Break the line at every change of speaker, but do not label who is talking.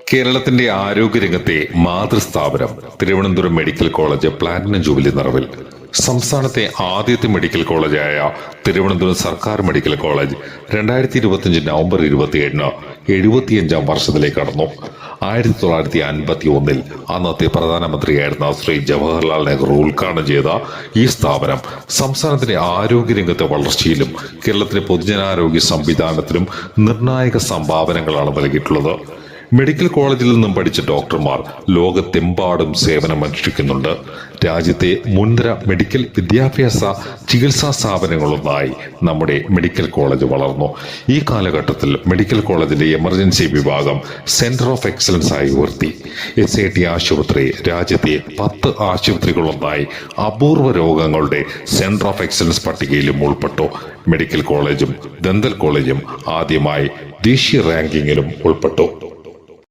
കേരളത്തിന്റെ ആരോഗ്യരംഗത്തെ മാതൃസ്ഥാപനം Thiruvananthapuram medical college platinum jubilee നിറവിൽ. സംസ്ഥാനത്തെ ആദ്യത്തെ മെഡിക്കൽ കോളേജായ തിരുവനന്തപുരം സർക്കാർ മെഡിക്കൽ കോളേജ് 2025 നവംബർ 27 75 വർഷത്തിലേക്ക് കടന്നു. 1951 അന്നത്തെ പ്രധാനമന്ത്രിയായിരുന്ന ശ്രീ ജവഹർലാൽ നെഹ്റു ഉദ്ഘാടനം ചെയ്ത ഈ സ്ഥാപനം സംസ്ഥാനത്തിന്റെ ആരോഗ്യരംഗത്തെ വളർച്ചയിലും കേരളത്തിലെ പൊതുജനാരോഗ്യ സംവിധാനത്തിലും നിർണായക സംഭാവനകളാണ് നൽകിയിട്ടുള്ളത്. മെഡിക്കൽ കോളേജിൽ നിന്നും പഠിച്ച ഡോക്ടർമാർ ലോകത്തെമ്പാടും സേവനമനുഷ്ഠിക്കുന്നുണ്ട്. രാജ്യത്തെ മുൻനിര മെഡിക്കൽ വിദ്യാഭ്യാസ ചികിത്സാ സ്ഥാപനങ്ങളൊന്നായി നമ്മുടെ മെഡിക്കൽ കോളേജ് വളർന്നു. ഈ കാലഘട്ടത്തിൽ മെഡിക്കൽ കോളേജിന്റെ എമർജൻസി വിഭാഗം സെന്റർ ഓഫ് എക്സലൻസ് ആയി ഉയർത്തി. SIT ആശുപത്രി രാജ്യത്തെ 10 ആശുപത്രികളൊന്നായി അപൂർവ രോഗങ്ങളുടെ സെന്റർ ഓഫ് എക്സലൻസ് പട്ടികയിലും ഉൾപ്പെട്ടു. മെഡിക്കൽ കോളേജും ദന്തൽ കോളേജും ആദ്യമായി ദേശീയ റാങ്കിങ്ങിലും ഉൾപ്പെട്ടു.